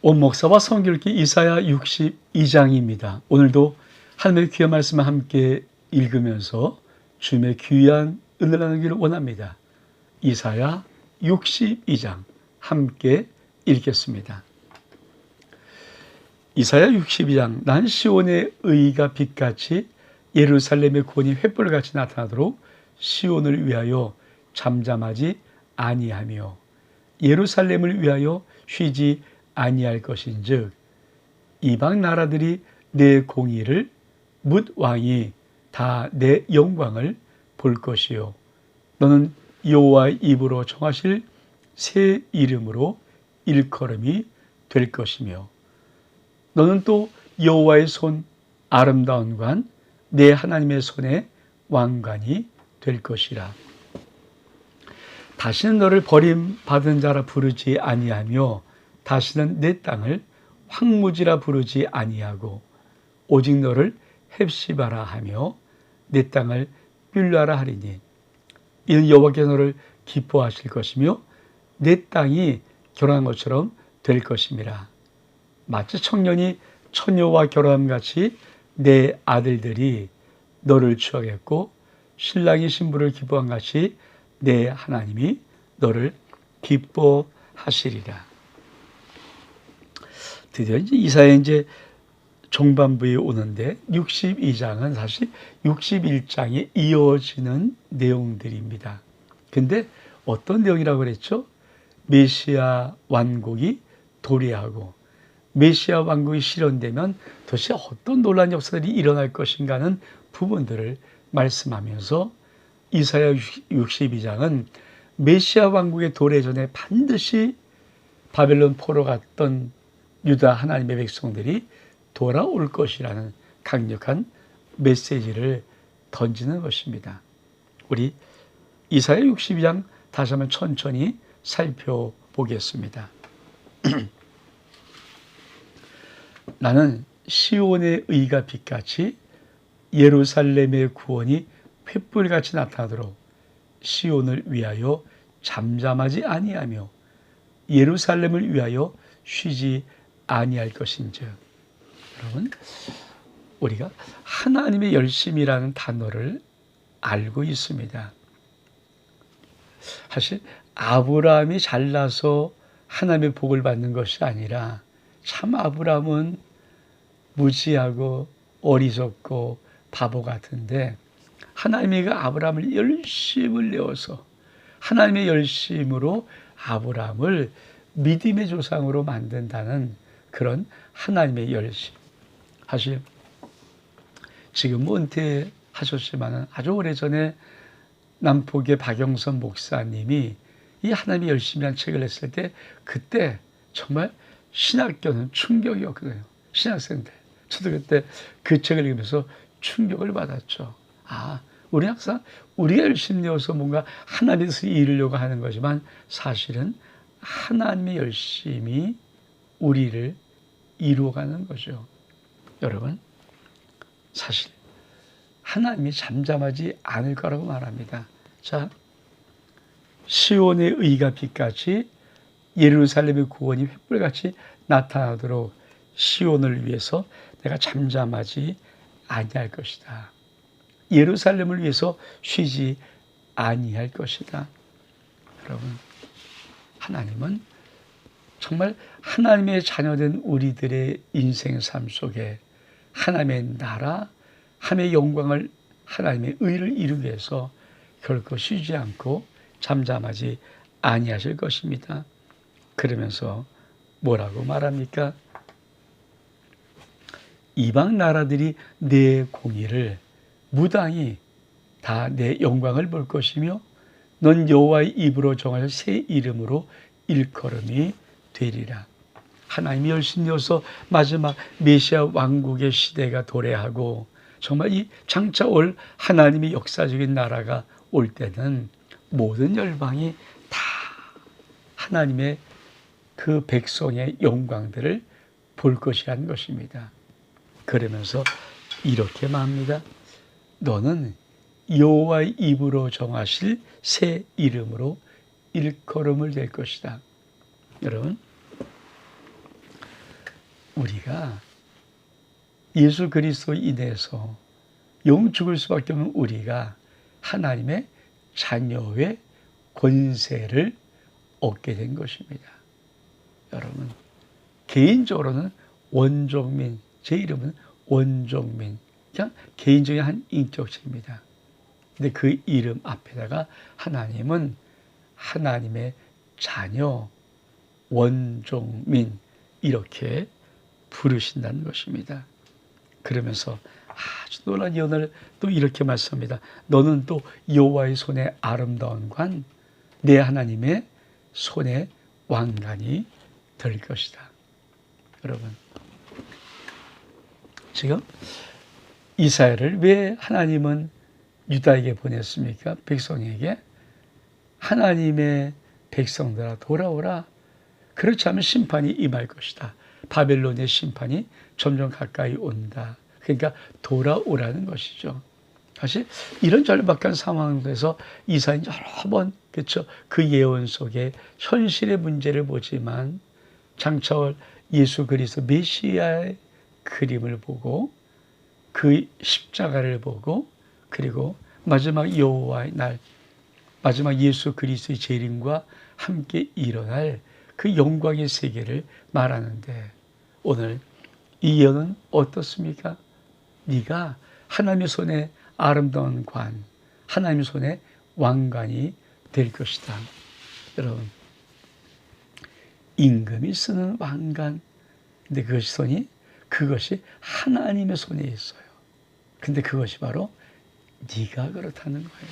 온 목사와 성교읽기 이사야 62장입니다. 오늘도 하나님의 귀한 말씀을 함께 읽으면서 주님의 귀한 은혜를 나누기를 원합니다. 이사야 62장 함께 읽겠습니다. 이사야 62장 난 시온의 의가 빛같이 예루살렘의 구원이 횃불같이 나타나도록 시온을 위하여 잠잠하지 아니하며 예루살렘을 위하여 쉬지 아니할 것인즉 이방 나라들이 내 공의를 뭇 왕이 다 내 영광을 볼 것이요 너는 여호와의 입으로 정하실 새 이름으로 일컬음이 될 것이며 너는 또 여호와의 손 아름다운 관 내 하나님의 손의 왕관이 될 것이라. 다시는 너를 버림받은 자라 부르지 아니하며 다시는 내 땅을 황무지라 부르지 아니하고 오직 너를 헵시바라 하며 내 땅을 빌라라 하리니 이는 여호와께서 너를 기뻐하실 것이며 내 땅이 결혼한 것처럼 될 것임이라. 마치 청년이 처녀와 결혼함같이 내 아들들이 너를 추억했고 신랑이 신부를 기뻐함같이 내 하나님이 너를 기뻐하시리라. 드디어 이사야 종반부에 오는데 62장은 사실 61장에 이어지는 내용들입니다. 근데 어떤 내용이라고 그랬죠? 메시아 왕국이 도래하고 메시아 왕국이 실현되면 도대체 어떤 놀라운 역사들이 일어날 것인가 하는 부분들을 말씀하면서 이사야 62장은 메시아 왕국의 도래 전에 반드시 바벨론 포로 갔던 유다 하나님의 백성들이 돌아올 것이라는 강력한 메시지를 던지는 것입니다. 우리 이사야 62장 다시 한번 천천히 살펴보겠습니다. 나는 시온의 의가 빛같이 예루살렘의 구원이 횃불같이 나타나도록 시온을 위하여 잠잠하지 아니하며 예루살렘을 위하여 쉬지 아니할 것인즉. 여러분, 우리가 하나님의 열심이라는 단어를 알고 있습니다. 사실 아브라함이 잘나서 하나님의 복을 받는 것이 아니라 참 아브라함은 무지하고 어리석고 바보 같은데 하나님이 아브라함을 열심을 내어서 하나님의 열심으로 아브라함을 믿음의 조상으로 만든다는 그런 하나님의 열심. 사실 지금 은퇴하셨지만 아주 오래전에 남포의 박영선 목사님이 이 하나님의 열심이라는 책을 냈을 때 그때 정말 신학교는 충격이었거든요. 신학생 때. 저도 그때 그 책을 읽으면서 충격을 받았죠. 우리 항상 우리가 열심히 내어서 뭔가 하나님께서 이루려고 하는 거지만 사실은 하나님의 열심이 우리를 이루어가는 거죠. 여러분, 사실 하나님이 잠잠하지 않을 거라고 말합니다. 자, 시온의 의가 빛같이 예루살렘의 구원이 횃불같이 나타나도록 시온을 위해서 내가 잠잠하지 아니할 것이다. 예루살렘을 위해서 쉬지 아니할 것이다. 여러분, 하나님은 정말 하나님의 자녀된 우리들의 인생 삶 속에 하나님의 나라, 하나님의 영광을, 하나님의 의를 이루기 위해서 결코 쉬지 않고 잠잠하지 아니하실 것입니다. 그러면서 뭐라고 말합니까? 이방 나라들이 내 공의를 무당히 다 내 영광을 볼 것이며 넌 여호와의 입으로 정하실 새 이름으로 일컬음이 되리라. 하나님이 열심히어서 마지막 메시아 왕국의 시대가 도래하고 정말 이 장차 올 하나님의 역사적인 나라가 올 때는 모든 열방이 다 하나님의 그 백성의 영광들을 볼 것이라는 것입니다. 그러면서 이렇게 말합니다. 너는 여호와의 입으로 정하실 새 이름으로 일컬음을 될 것이다. 여러분, 우리가 예수 그리스도 인해서 영 죽을 수밖에 없는 우리가 하나님의 자녀의 권세를 얻게 된 것입니다. 여러분, 개인적으로는 원종민, 제 이름은 원종민, 그냥 개인적인 한 인격체입니다. 근데 그 이름 앞에다가 하나님은 하나님의 자녀, 원종민, 이렇게 부르신다는 것입니다. 그러면서 아주 놀라운 예언을 또 이렇게 말씀합니다. 너는 또 여호와의 손에 아름다운 관, 내 하나님의 손에 왕관이 될 것이다. 여러분, 지금 이스라엘을 왜 하나님은 유다에게 보냈습니까? 백성에게. 하나님의 백성들아 돌아오라. 그렇지 않으면 심판이 임할 것이다. 바벨론의 심판이 점점 가까이 온다. 그러니까 돌아오라는 것이죠. 사실 이런 절박한 상황에서 이사야는 여러 번, 그렇죠, 그 예언 속에 현실의 문제를 보지만 장차올 예수 그리스도 메시아의 그림을 보고 그 십자가를 보고 그리고 마지막 여호와의 날, 마지막 예수 그리스도의 재림과 함께 일어날 그 영광의 세계를 말하는데, 오늘 이 예언은 어떻습니까? 네가 하나님의 손에 아름다운 관, 하나님의 손에 왕관이 될 것이다. 여러분, 임금이 쓰는 왕관, 근데 그것이 하나님의 손에 있어요. 근데 그것이 바로 네가 그렇다는 거예요.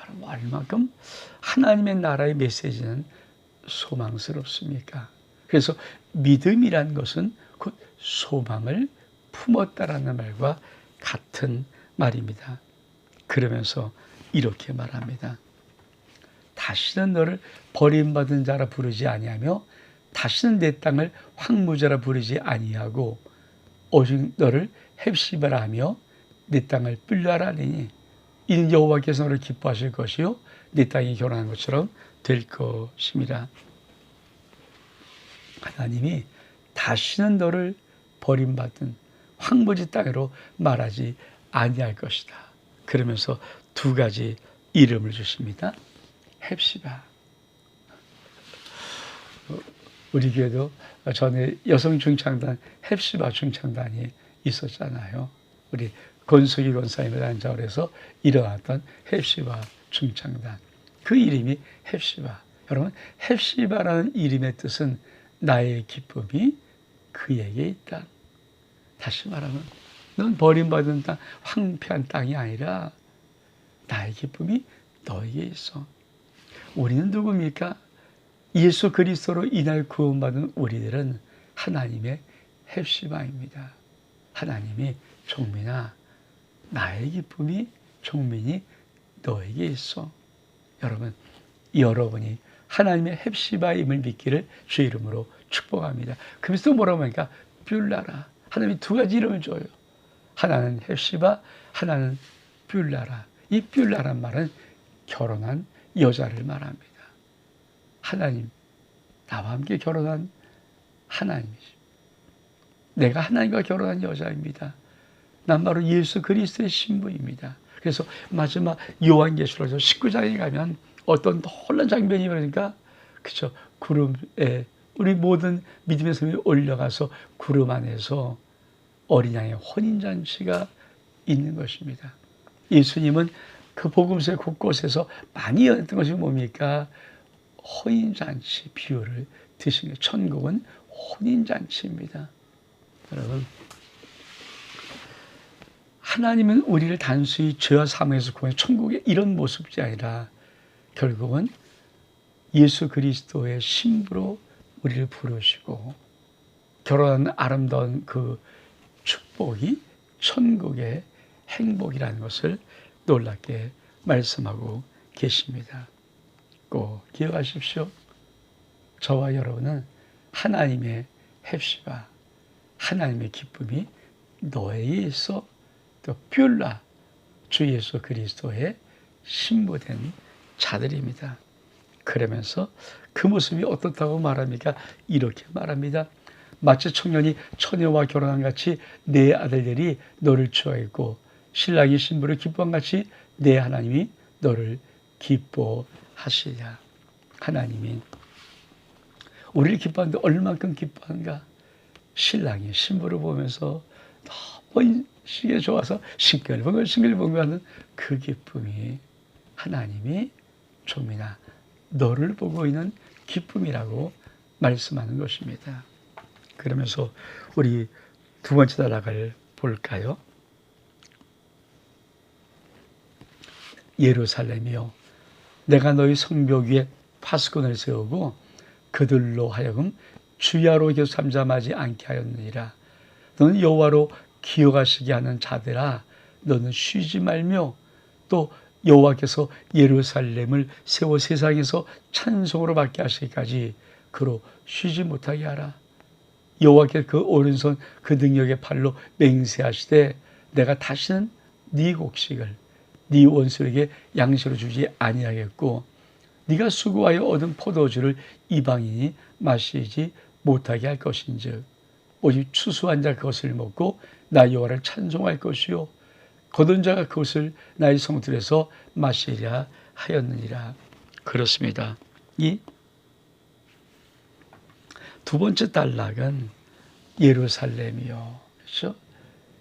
여러분, 얼마큼 하나님의 나라의 메시지는 소망스럽습니까? 그래서 믿음이란 것은 곧 소망을 품었다라는 말과 같은 말입니다. 그러면서 이렇게 말합니다. 다시는 너를 버림받은 자라 부르지 아니하며 다시는 내 땅을 황무자라 부르지 아니하고 오직 너를 헵시바라 하며 내 땅을 뿔라라 하리니 이는 여호와께서 너를 기뻐하실 것이요 내 땅이 결혼한 것처럼 될 것임이라. 하나님이 다시는 너를 버림받은 황무지 땅으로 말하지 아니할 것이다. 그러면서 두 가지 이름을 주십니다. 헵시바. 우리 교회도 전에 여성 중창단 헵시바 중창단이 있었잖아요. 우리 권석희 권사님을 안자로 해서 일어났던 헵시바 중창단. 그 이름이 헵시바. 여러분, 헵시바라는 이름의 뜻은 나의 기쁨이 그에게 있다. 다시 말하면 넌 버림받은 땅, 황폐한 땅이 아니라 나의 기쁨이 너에게 있어. 우리는 누굽니까? 예수 그리스도로 인하여 구원받은 우리들은 하나님의 헵시바입니다. 하나님이 종민아, 나의 기쁨이 종민이 너에게 있어. 여러분, 여러분이 하나님의 헵시바임을 믿기를 주의 이름으로 축복합니다. 그러면서 또 뭐라고 하니까 뷸라라. 하나님이 두 가지 이름을 줘요. 하나는 헵시바, 하나는 뷸라라. 이 뷸라란 말은 결혼한 여자를 말합니다. 하나님, 나와 함께 결혼한 하나님이십니다. 내가 하나님과 결혼한 여자입니다. 난 바로 예수 그리스도의 신부입니다. 그래서 마지막 요한계시록에서 19장에 가면 어떤 놀라운 장면이 그러니까, 그쵸, 구름에 우리 모든 믿음의 성이 올려가서 구름 안에서 어린 양의 혼인잔치가 있는 것입니다. 예수님은 그 복음서의 곳곳에서 많이 연했던 것이 뭡니까? 혼인잔치 비유를 드신 거예요. 천국은 혼인잔치입니다. 여러분, 하나님은 우리를 단순히 죄와 사망에서 구원해 천국의 이런 모습이 아니라 결국은 예수 그리스도의 신부로 우리를 부르시고 결혼한 아름다운 그 축복이 천국의 행복이라는 것을 놀랍게 말씀하고 계십니다. 꼭 기억하십시오. 저와 여러분은 하나님의 헵시바, 하나님의 기쁨이 너에게 있어 또 뷸라, 주 예수 그리스도의 신부된 자들입니다. 그러면서 그 모습이 어떻다고 말합니까? 이렇게 말합니다. 마치 청년이 처녀와 결혼한 같이 내 아들들이 너를 추하겠고 신랑이 신부를 기뻐한 같이 내 하나님이 너를 기뻐하시랴. 하나님이 우리를 기뻐하는데 얼만큼 기뻐한가? 신랑이 신부를 보면서 너무 시기에 좋아서 싱글벙글 하는 그 기쁨이 하나님이 좀이나 너를 보고 있는 기쁨이라고 말씀하는 것입니다. 그러면서 우리 두 번째 단락을 볼까요? 예루살렘이여, 내가 너희 성벽 위에 파수꾼을 세우고 그들로 하여금 주야로 계속 잠잠하지 않게 하였느니라. 너는 여호와로 기억하시게 하는 자들아, 너는 쉬지 말며 또 여호와께서 예루살렘을 세워 세상에서 찬송으로 받게 하시기까지 그로 쉬지 못하게 하라. 여호와께 그 오른손 그 능력의 팔로 맹세하시되 내가 다시는 네 곡식을 네 원수에게 양식으로 주지 아니하겠고 네가 수고하여 얻은 포도주를 이방인이 마시지 못하게 할 것인즉 오직 추수한 자 그것을 먹고 나 여호와를 찬송할 것이요 거둔 자가 그것을 나의 성들에서 마시리라 하였느니라. 그렇습니다. 이 두 번째 단락은 예루살렘이요. 그렇죠?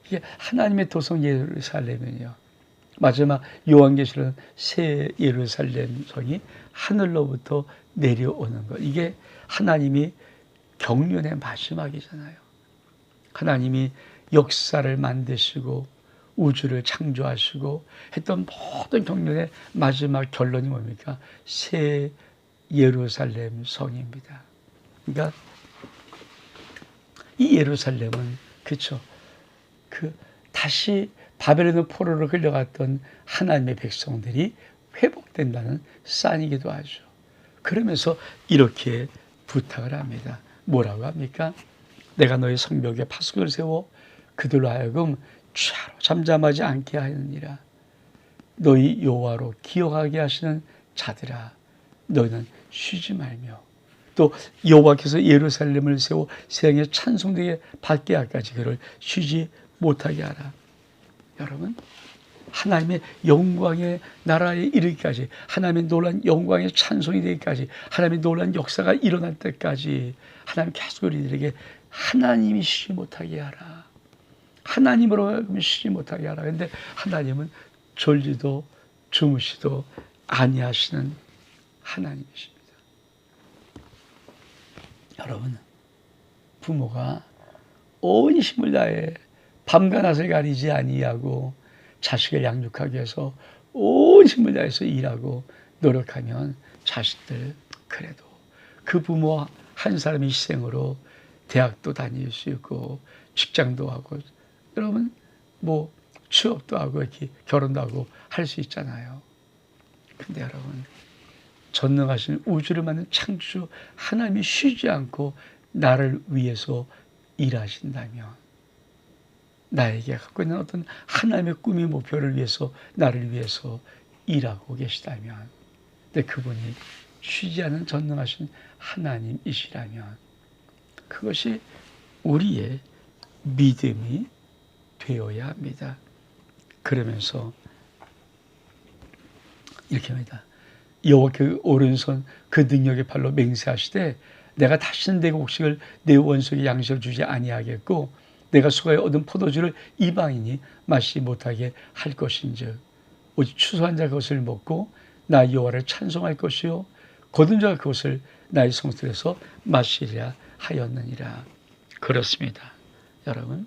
이게 하나님의 도성 예루살렘이요. 마지막 요한계시록은 새 예루살렘 성이 하늘로부터 내려오는 것. 이게 하나님이 경륜의 마지막이잖아요. 하나님이 역사를 만드시고 우주를 창조하시고 했던 모든 경륜의 마지막 결론이 뭡니까? 새 예루살렘 성입니다. 그러니까 이 예루살렘은 그렇죠. 다시 바벨론 포로로 끌려갔던 하나님의 백성들이 회복된다는 사인이기도 하죠. 그러면서 이렇게 부탁을 합니다. 뭐라고 합니까? 내가 너희 성벽에 파수꾼을 세워 그들로 하여금 주야로 잠잠하지 않게 하느니라. 너희 여호와로 기억하게 하시는 자들아, 너희는 쉬지 말며 또 여호와께서 예루살렘을 세워 세상에 찬송되게 받게 할까지 그를 쉬지 못하게 하라. 여러분, 하나님의 영광의 나라에 이르기까지, 하나님의 놀라운 영광의 찬송이 되기까지, 하나님의 놀라운 역사가 일어날 때까지 하나님 계속 우리들에게 하나님이 쉬지 못하게 하라. 하나님으로 쉬지 못하게 하라. 그런데 하나님은 졸지도 주무시도 아니하시는 하나님이십니다. 여러분, 부모가 온 힘을 다해 밤과 낮을 가리지 아니하고 자식을 양육하기 위해서 온 힘을 다해서 일하고 노력하면 자식들 그래도 그 부모 한 사람의 희생으로 대학도 다닐 수 있고 직장도 하고 여러분 뭐 취업도 하고 이렇게 결혼도 하고 할 수 있잖아요. 근데 여러분, 전능하신 우주를 만든 창조 하나님이 쉬지 않고 나를 위해서 일하신다면, 나에게 갖고 있는 어떤 하나님의 꿈의 목표를 위해서 나를 위해서 일하고 계시다면, 근데 그분이 쉬지 않은 전능하신 하나님이시라면 그것이 우리의 믿음이 되어야 합니다. 그러면서 이렇게 합니다. 여호와 그 오른손 그 능력의 팔로 맹세하시되 내가 다시는 내 곡식을 내 원수에게 양식을 주지 아니하겠고 내가 수고하여 얻은 포도주를 이방인이 마시지 못하게 할 것인즉 오직 추수한 자가 그것을 먹고 나 여호와를 찬송할 것이요 거둔 자가 그것을 나의 성소에서 마시리라 하였느니라. 그렇습니다. 여러분,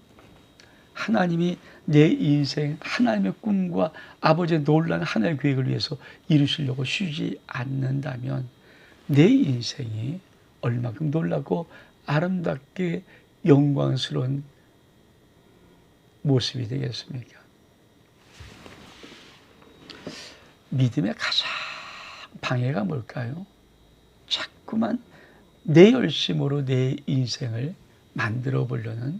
하나님이 내 인생 하나님의 꿈과 아버지의 놀라운 하나님의 계획을 위해서 이루시려고 쉬지 않는다면 내 인생이 얼마큼 놀라고 아름답게 영광스러운 모습이 되겠습니까? 믿음의 가장 방해가 뭘까요? 자꾸만 내 열심으로 내 인생을 만들어 보려는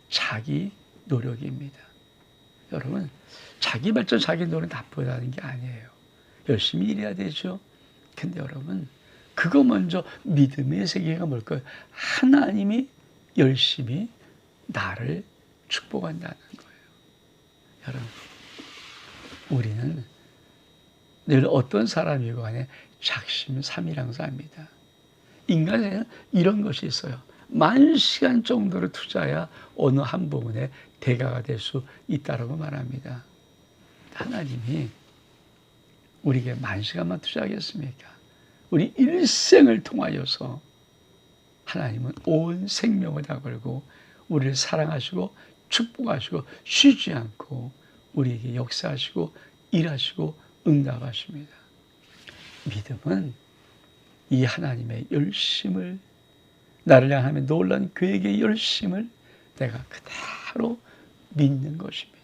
자기 노력입니다. 여러분, 자기 발전, 자기 노력 나쁘다는 게 아니에요. 열심히 일해야 되죠. 근데 여러분, 그거 먼저 믿음의 세계가 뭘까요? 하나님이 열심히 나를 축복한다는 거예요. 여러분, 우리는 늘 어떤 사람이고 간에 작심삼일항사입니다. 인간에는 이런 것이 있어요. 10,000시간 정도를 투자해야 어느 한 부분에 대가가 될 수 있다고 말합니다. 하나님이 우리에게 10,000시간만 투자하겠습니까? 우리 일생을 통하여서 하나님은 온 생명을 다 걸고 우리를 사랑하시고 축복하시고 쉬지 않고 우리에게 역사하시고 일하시고 응답하십니다. 믿음은 이 하나님의 열심을, 나를 향하며 놀란 그에게 열심을 내가 그대로 믿는 것입니다.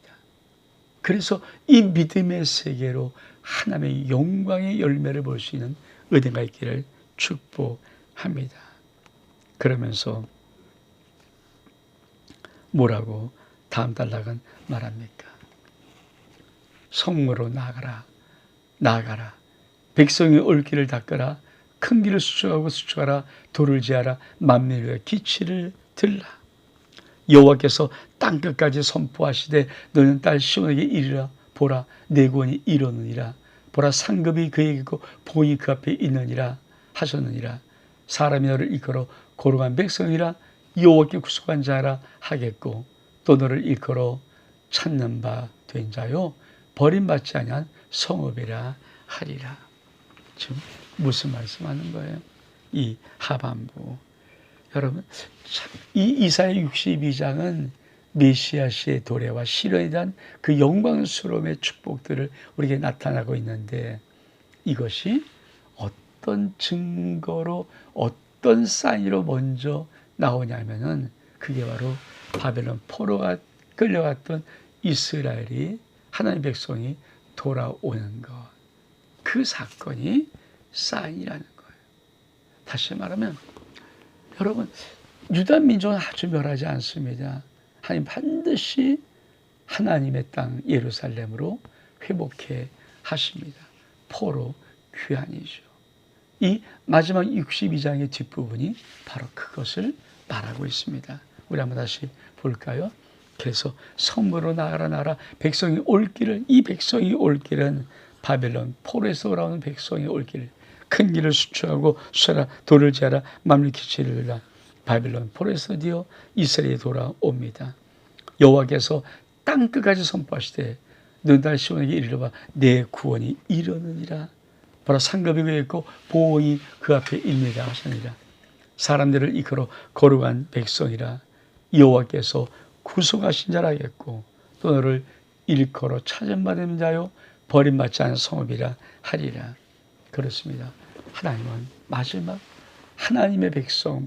그래서 이 믿음의 세계로 하나님의 영광의 열매를 볼 수 있는 은혜가 있기를 축복합니다. 그러면서 뭐라고 다음 단락은 말합니까? 성으로 나아가라. 백성이 올 길을 닦으라. 큰 길을 수축하라. 돌을 지하라. 만민을 위해 기치를 들라. 여호와께서 땅끝까지 선포하시되 너는 딸 시온에게 이르라. 보라, 내 구원이 이르느니라. 보라, 상급이 그에게 있고 보응이 그 앞에 있느니라 하셨느니라. 사람이 너를 이끌어 거룩한 백성이라 여호와께 구속한 자라 하겠고, 또 너를 이끌어 찾는 바 된 자요 버림받지 아니한 성읍이라 하리라. 지금 무슨 말씀하는 거예요? 이 하반부. 여러분, 이 이사야 62장은 메시아 시의 도래와 실현에 대한 그 영광스러움의 축복들을 우리에게 나타나고 있는데, 이것이 어떤 증거로, 어떤 사인으로 먼저 나오냐면은 그게 바로 바벨론 포로가 끌려갔던 이스라엘이, 하나님의 백성이 돌아오는 것, 그 사건이 사인이라는 거예요. 다시 말하면 여러분, 유다 민족은 아주 멸하지 않습니다. 하나님 반드시 하나님의 땅 예루살렘으로 회복해 하십니다. 포로 귀환이죠. 이 마지막 62장의 뒷부분이 바로 그것을 말하고 있습니다. 우리 한번 다시 볼까요? 그래서 성으로 나아가라. 백성이 올 길을, 이 백성이 올 길은 바벨론 포로에서 돌아오는 백성이 올 길, 큰 길을 수축하고 수라, 돌을 지하라, 만민을 기치를 들라. 바벨론 포로에서 되어 이스라엘이 돌아옵니다. 여호와께서 땅끝까지 선포하시되 너희 딸 시온에게 이르러봐, 내 구원이 이르느니라. 바로 상급이 그에 있고 보응이 그 앞에 있느니라 하시니라. 사람들을 이끌어 거룩한 백성이라 여호와께서 구속하신 자라 하겠고, 또 너를 일컬어 찾음받은 자요 버림받지 않은 성읍이라 하리라. 그렇습니다. 하나님은 마지막 하나님의 백성,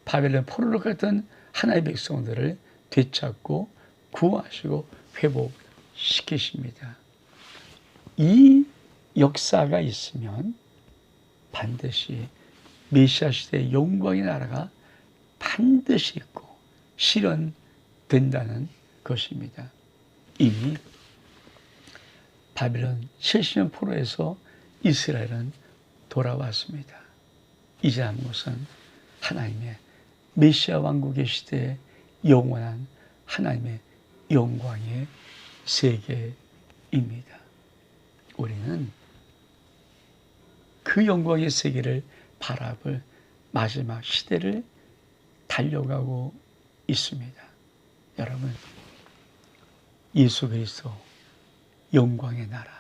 바벨론 포로로 갔던 하나님의 백성들을 되찾고 구하시고 회복시키십니다. 이 역사가 있으면 반드시 메시아 시대의 영광의 나라가 반드시 있고 실현된다는 것입니다. 이미 바벨론 70년 포로에서 이스라엘은 돌아왔습니다. 이제 한 것은 하나님의 메시아 왕국의 시대에 영원한 하나님의 영광의 세계입니다. 우리는 그 영광의 세계를 바라볼 마지막 시대를 달려가고 있습니다. 여러분, 예수 그리스도 영광의 나라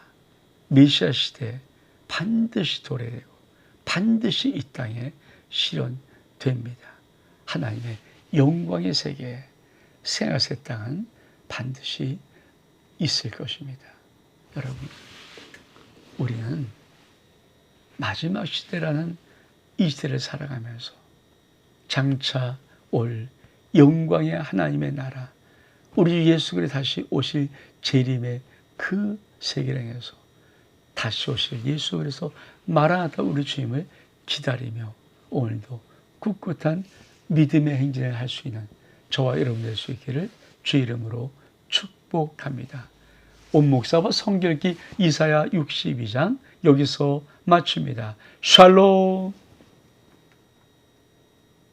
메시아 시대에 반드시 도래되고 반드시 이 땅에 실현됩니다. 하나님의 영광의 세계에 생각의 땅은 반드시 있을 것입니다. 여러분, 우리는 마지막 시대라는 이 시대를 살아가면서 장차 올 영광의 하나님의 나라, 우리 예수 그리스도 다시 오실 재림의 그 세계를 향해서 다시 오실 예수 그리스도 마라나타 우리 주님을 기다리며 오늘도 꿋꿋한 믿음의 행진을 할 수 있는 저와 여러분 될 수 있기를 주 이름으로 축복합니다. 온 목사와 성결기 이사야 62장 여기서 마칩니다. 샬롬.